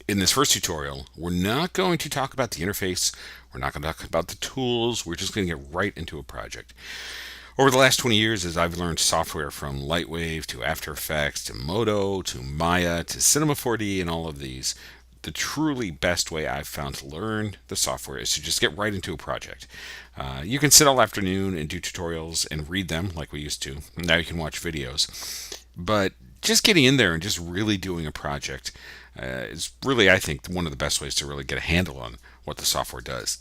In this first tutorial, we're not going to talk about the interface. We're not going to talk about the tools. We're just going to get right into a project. Over the last 20 years, as I've learned software from Lightwave to After Effects to Modo to Maya to Cinema 4D and all of these, the truly best way I've found to learn the software is to just get right into a project. You can sit all afternoon and do tutorials and read them like we used to. Now you can watch videos. But just getting in there and just really doing a project is really, I think, one of the best ways to really get a handle on what the software does.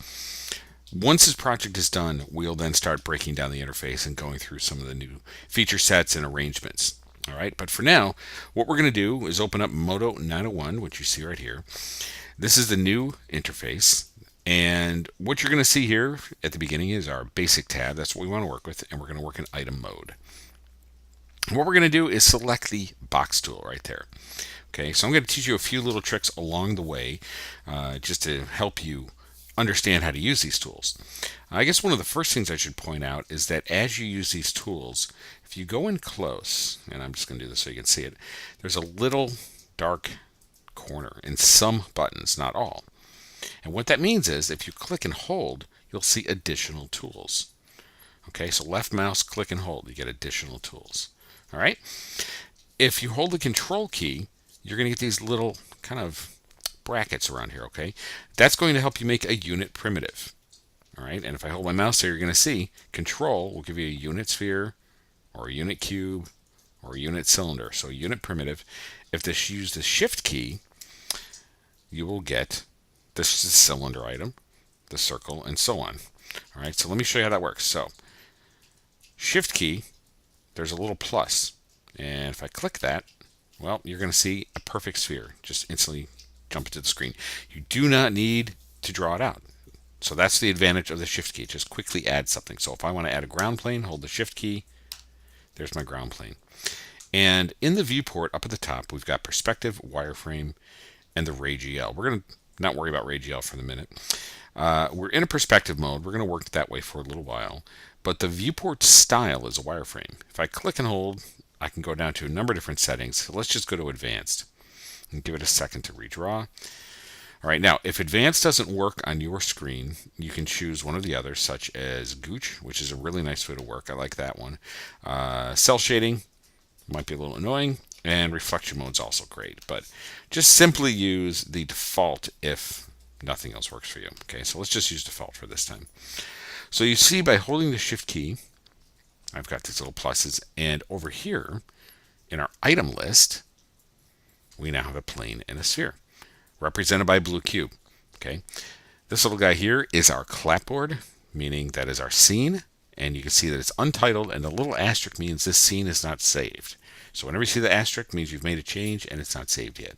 Once this project is done, we'll then start breaking down the interface and going through some of the new feature sets and arrangements. All right, but for now, what we're going to do is open up Modo 901, which you see right here. This is the new interface, and what you're going to see here at the beginning is our basic tab. That's what we want to work with, and we're going to work in item mode. What we're going to do is select the box tool right there. Okay, so I'm going to teach you a few little tricks along the way just to help you understand how to use these tools. I guess one of the first things I should point out is that as you use these tools, if you go in close, and I'm just going to do this so you can see it, there's a little dark corner in some buttons, not all. And what that means is if you click and hold, you'll see additional tools. Okay, so left mouse, click and hold, you get additional tools. All right, if you hold the control key, you're going to get these little kind of brackets around here, okay? That's going to help you make a unit primitive. All right, and if I hold my mouse there, you're going to see control will give you a unit sphere or a unit cube or a unit cylinder, so a unit primitive. If this use the shift key, you will get this cylinder item, the circle, and so on. All right, so let me show you how that works. So shift key, there's a little plus, and if I click that, well, you're going to see a perfect sphere just instantly jump into the screen. You do not need to draw it out. So that's the advantage of the shift key. Just quickly add something. So if I want to add a ground plane, hold the shift key. There's my ground plane. And in the viewport up at the top, we've got perspective, wireframe, and the Ray GL. We're going to not worry about Ray GL for the minute. We're in a perspective mode. We're going to work that way for a little while. But the viewport style is a wireframe. If I click and hold, I can go down to a number of different settings. So let's just go to advanced and give it a second to redraw. All right, now if advanced doesn't work on your screen, you can choose one of the others, such as Gooch, which is a really nice way to work. I like that one. Cell shading might be a little annoying, and reflection mode is also great. But just simply use the default if nothing else works for you. Okay, so let's just use default for this time. So you see by holding the shift key, I've got these little pluses, and over here in our item list, we now have a plane and a sphere represented by a blue cube. Okay, this little guy here is our clapboard, meaning that is our scene, and you can see that it's untitled, and the little asterisk means this scene is not saved. So whenever you see the asterisk, it means you've made a change and it's not saved yet.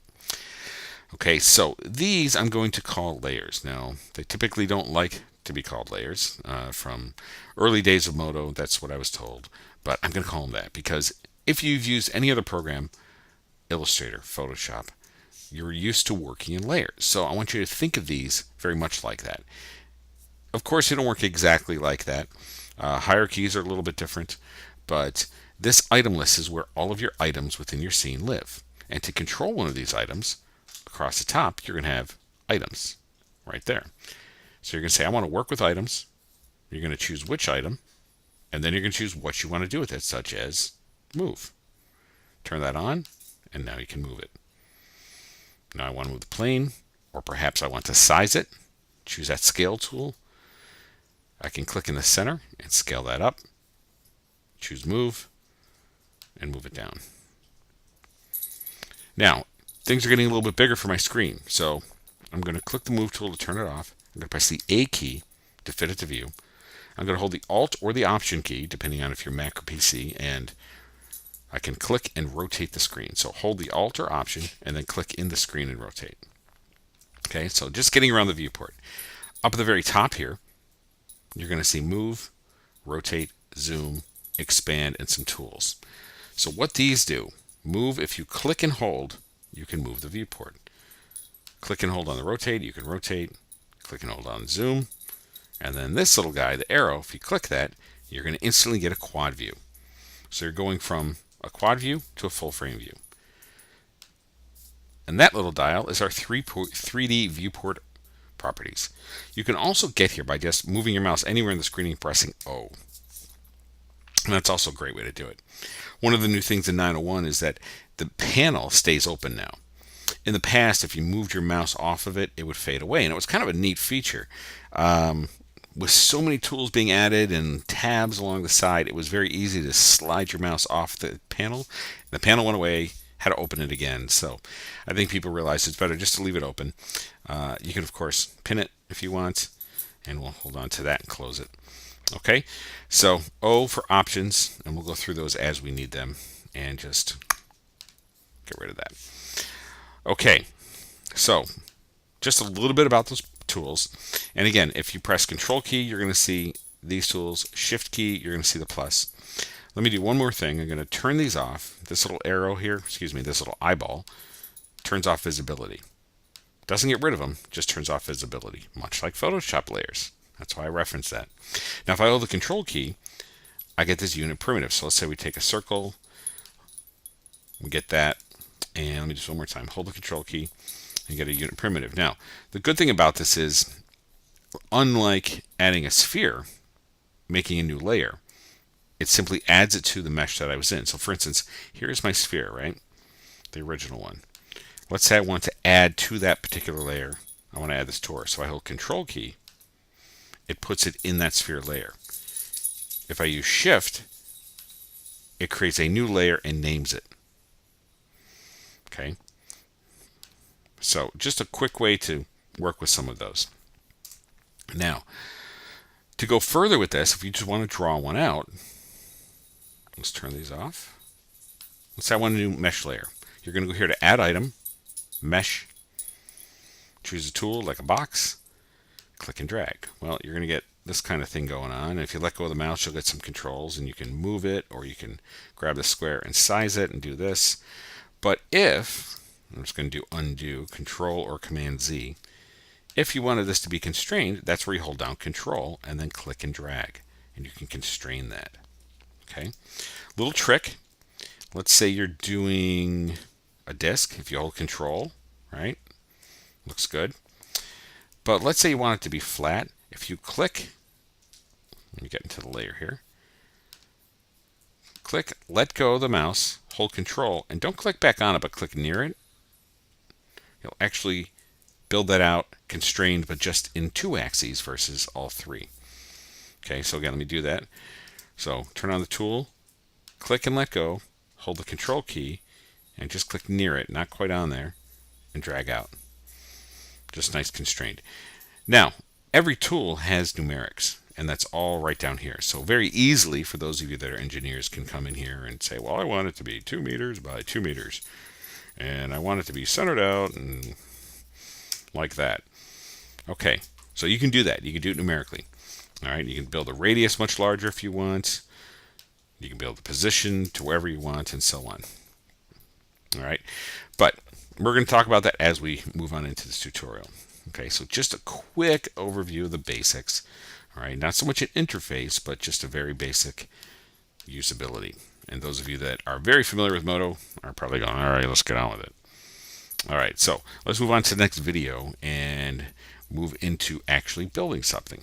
Okay, so these I'm going to call layers. Now, they typically don't like to be called layers. From early days of Modo, that's what I was told. But I'm going to call them that because if you've used any other program, Illustrator, Photoshop, you're used to working in layers. So I want you to think of these very much like that. Of course, they don't work exactly like that. Hierarchies are a little bit different, but this item list is where all of your items within your scene live. And to control one of these items, across the top, you're going to have items right there. So you're going to say, I want to work with items. You're going to choose which item, and then you're going to choose what you want to do with it, such as move. Turn that on, and now you can move it. Now I want to move the plane, or perhaps I want to size it. Choose that scale tool. I can click in the center and scale that up. Choose move, and move it down. Now, things are getting a little bit bigger for my screen, so I'm going to click the move tool to turn it off. I'm going to press the A key to fit it to view. I'm going to hold the Alt or the Option key, depending on if you're Mac or PC, and I can click and rotate the screen. So hold the Alt or Option and then click in the screen and rotate. Okay, so just getting around the viewport. Up at the very top here, you're going to see Move, Rotate, Zoom, Expand, and some tools. So what these do, Move, if you click and hold, you can move the viewport. Click and hold on the rotate, you can rotate. Click and hold on zoom. And then this little guy, the arrow, if you click that, you're going to instantly get a quad view. So you're going from a quad view to a full frame view. And that little dial is our 3D viewport properties. You can also get here by just moving your mouse anywhere in the screen and pressing O. And that's also a great way to do it. One of the new things in 901 is that the panel stays open now. In the past, if you moved your mouse off of it, it would fade away. And it was kind of a neat feature. With so many tools being added and tabs along the side, it was very easy to slide your mouse off the panel. The panel went away, had to open it again. So I think people realized it's better just to leave it open. You can, of course, pin it if you want, and we'll hold on to that and close it. Okay, so O for options, and we'll go through those as we need them and just get rid of that. Okay, so just a little bit about those tools. And again, if you press Control key, you're going to see these tools. Shift key, you're going to see the plus. Let me do one more thing. I'm going to turn these off. This little arrow here, this little eyeball, turns off visibility. Doesn't get rid of them, just turns off visibility, much like Photoshop layers. That's why I referenced that. Now, if I hold the Control key, I get this unit primitive. So let's say we take a circle, we get that, and let me do this one more time. Hold the Control key and get a unit primitive. Now, the good thing about this is, unlike adding a sphere, making a new layer, it simply adds it to the mesh that I was in. So for instance, here's my sphere, right? The original one. Let's say I want to add to that particular layer. I want to add this torus. So I hold Control key. It puts it in that sphere layer. If I use Shift, it creates a new layer and names it. Okay. So just a quick way to work with some of those. Now, to go further with this, if you just want to draw one out, let's turn these off. Let's say I want a new mesh layer. You're going to go here to Add Item, Mesh, choose a tool like a box, click and drag. Well, you're going to get this kind of thing going on. And if you let go of the mouse, you'll get some controls, and you can move it, or you can grab the square and size it and do this. But if, I'm just going to do undo, Control or Command Z. If you wanted this to be constrained, that's where you hold down Control and then click and drag, and you can constrain that. Okay. Little trick. Let's say you're doing a disk. If you hold Control, right? Looks good. But let's say you want it to be flat. If you click, let me get into the layer here. Click, let go of the mouse, hold Control, and don't click back on it, but click near it. You'll actually build that out constrained, but just in 2 axes versus all 3. Okay, so again, let me do that. So turn on the tool, click and let go, hold the Control key, and just click near it, not quite on there, and drag out. Just nice constrained. Now, every tool has numerics, and that's all right down here. So very easily, for those of you that are engineers, can come in here and say, well, I want it to be 2 meters by 2 meters, and I want it to be centered out and like that. Okay, so you can do that. You can do it numerically. All right, you can build a radius much larger if you want. You can build a position to wherever you want, and so on. All right, but we're going to talk about that as we move on into this tutorial. Okay, so just a quick overview of the basics. All right, not so much an interface, but just a very basic usability. And those of you that are very familiar with Moto are probably going, all right, let's get on with it. All right, so let's move on to the next video and move into actually building something.